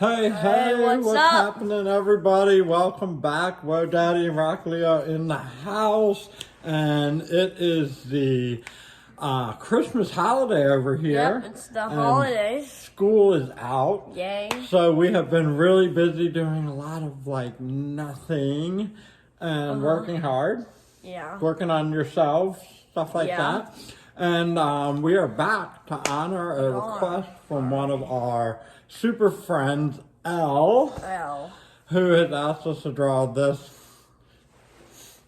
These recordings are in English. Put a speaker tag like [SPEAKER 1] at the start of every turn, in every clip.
[SPEAKER 1] Hey,
[SPEAKER 2] What's
[SPEAKER 1] what's
[SPEAKER 2] up?
[SPEAKER 1] happening, everybody? Welcome back. Whoa, Daddy and Rockly are in the house, and it is the Christmas holiday over here.
[SPEAKER 2] Yep, it's the
[SPEAKER 1] and
[SPEAKER 2] holidays.
[SPEAKER 1] School is out.
[SPEAKER 2] Yay.
[SPEAKER 1] So we have been really busy doing a lot of nothing and working hard,
[SPEAKER 2] Yeah.
[SPEAKER 1] working on yourselves, stuff like
[SPEAKER 2] Yeah.
[SPEAKER 1] that. And we are back to honor a request from one of our super friends, Elle, who has asked us to draw this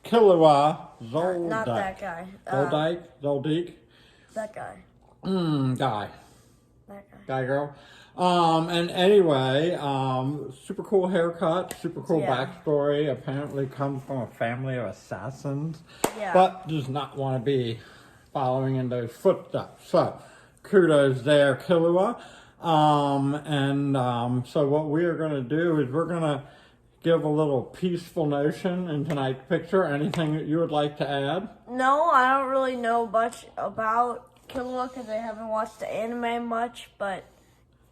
[SPEAKER 1] Killua Zoldyck.
[SPEAKER 2] Not that guy.
[SPEAKER 1] Zoldyck?
[SPEAKER 2] That guy.
[SPEAKER 1] Guy.
[SPEAKER 2] That guy.
[SPEAKER 1] Guy, girl. And anyway, super cool haircut, super cool backstory. Apparently comes from a family of assassins, but does not want to be following in those footsteps. So, kudos there, Killua. So what we are going to do is we're going to give a little peaceful notion in tonight's picture. Anything that you would like to add?
[SPEAKER 2] No, I don't really know much about Killua because I haven't watched the anime much, but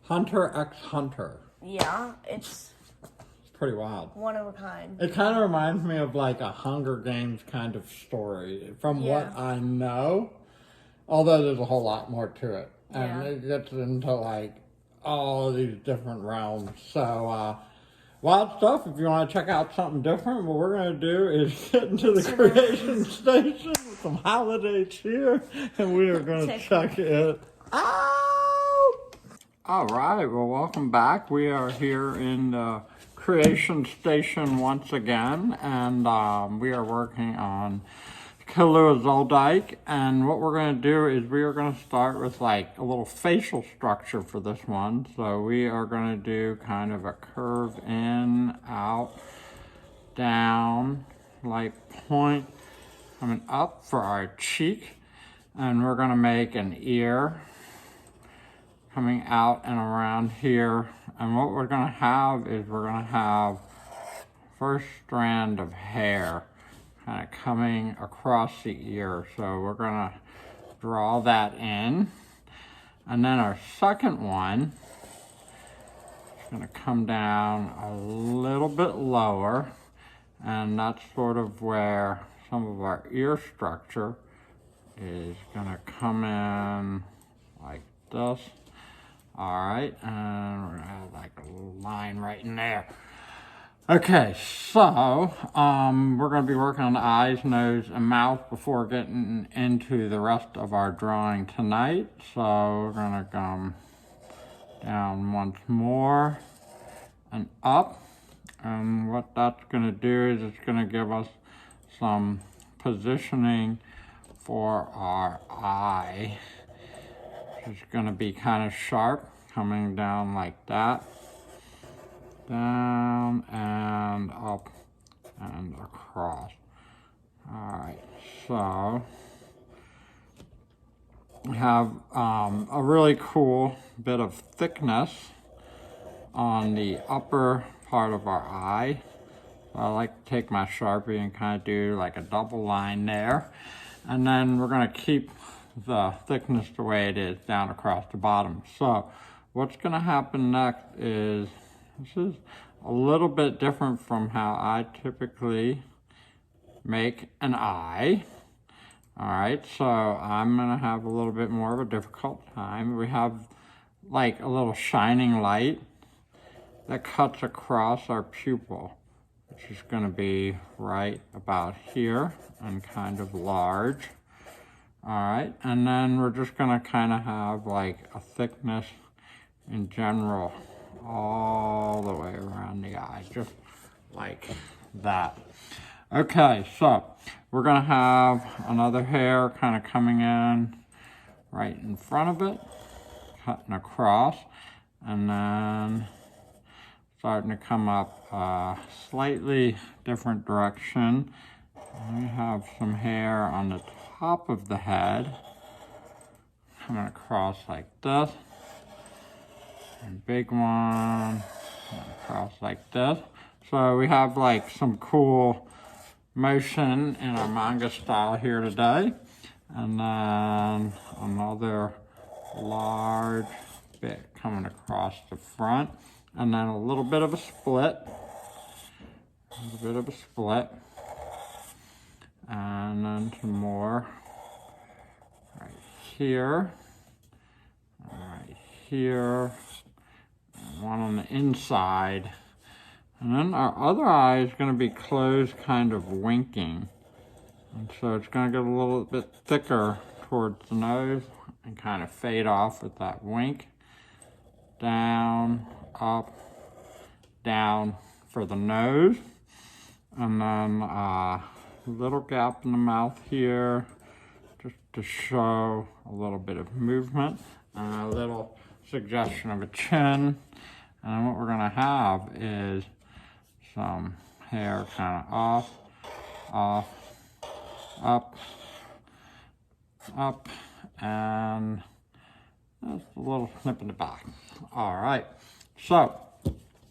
[SPEAKER 1] Hunter x Hunter.
[SPEAKER 2] yeah, it's
[SPEAKER 1] Pretty wild.
[SPEAKER 2] one of a kind.
[SPEAKER 1] It kind of reminds me of like a Hunger Games kind of story from what I know, although there's a whole lot more to it. And it gets into like all of these different realms. So, wild stuff. If you want to check out something different, what we're going to do is get into the creation station with some holiday cheer, and we are going to check it out. All right, well, welcome back. We are here in the creation station once again, and we are working on Killua Zoldyck, and what we're going to do is we are going to start with like a little facial structure for this one. So we are going to do kind of a curve in, out, down, like point coming up for our cheek, and we're going to make an ear coming out and around here. And what we're going to have is we're going to have first strand of hair kind of coming across the ear. So we're going to draw that in. And then our second one is going to come down a little bit lower. And that's sort of where some of our ear structure is going to come in like this. All right, and we're going to have like a line right in there. Okay, so we're going to be working on the eyes, nose, and mouth before getting into the rest of our drawing tonight. So we're going to come down once more and up. And what that's going to do is it's going to give us some positioning for our eye. It's going to be kind of sharp, coming down like that. Down and up and across. Alright, so we have a really cool bit of thickness on the upper part of our eye. So I like to take my Sharpie and kind of do like a double line there. And then we're going to keep the thickness the way it is down across the bottom. So what's going to happen next is, this is a little bit different from how I typically make an eye. All right, so I'm going to have a little bit more of a difficult time. We have like a little shining light that cuts across our pupil, which is going to be right about here and kind of large. All right, and then we're just going to kind of have like a thickness in general all the way around the eye, just like that. Okay, so we're going to have another hair kind of coming in right in front of it, cutting across, and then starting to come up a slightly different direction. And we have some hair on the top of the head coming across like this. And big one across like this. So we have like some cool motion in our manga style here today. And then another large bit coming across the front. and then a little bit of a split. A little bit of a split. And then some more right here. Right here. And one on the inside. And then our other eye is going to be closed, kind of winking. And so it's going to get a little bit thicker towards the nose and kind of fade off with that wink. Down, up, down for the nose. And then a little gap in the mouth here, just to show a little bit of movement. And a little suggestion of a chin. And what we're going to have is some hair kind of off, up, and just a little snip in the back. All right, so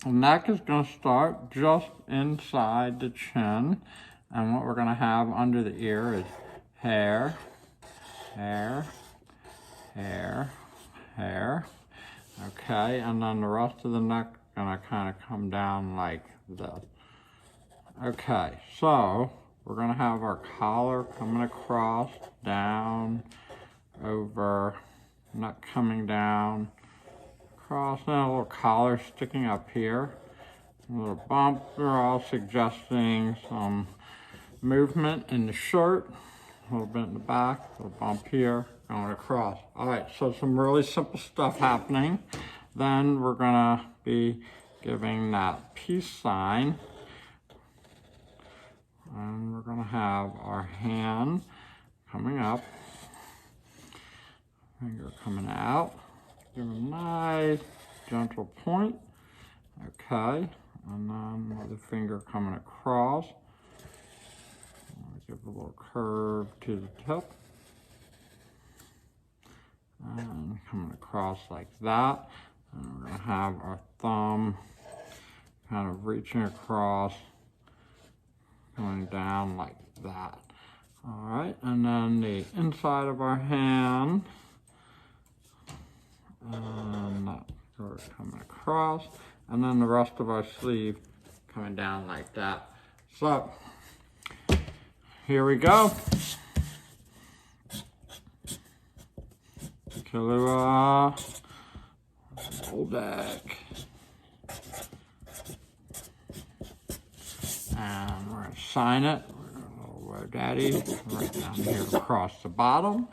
[SPEAKER 1] the neck is going to start just inside the chin, and what we're going to have under the ear is hair, hair, hair, hair. Okay, and then the rest of the neck is going to kind of come down like this. Okay, so we're going to have our collar coming across, down, over, neck coming down, across, and a little collar sticking up here. A little bump. They're all suggesting some movement in the shirt, a little bit in the back, a little bump here, going across. All right, so some really simple stuff happening. Then we're going to be giving that peace sign. And we're going to have our hand coming up, finger coming out, give a nice gentle point. Okay, and then with the finger coming across, give a little curve to the tip, and coming across like that. And we're going to have our thumb kind of reaching across, going down like that. All right, and then the inside of our hand, and that sort of coming across, and then the rest of our sleeve coming down like that. So, here we go. Killua Zoldyck. And we're going to sign it. We're going to go Daddy right down here across the bottom.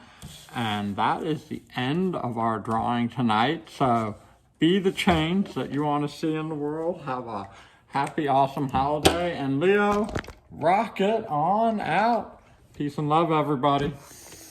[SPEAKER 1] And that is the end of our drawing tonight. So be the change that you want to see in the world. Have a happy, awesome holiday. And Leo, rock it on out. Peace and love, everybody.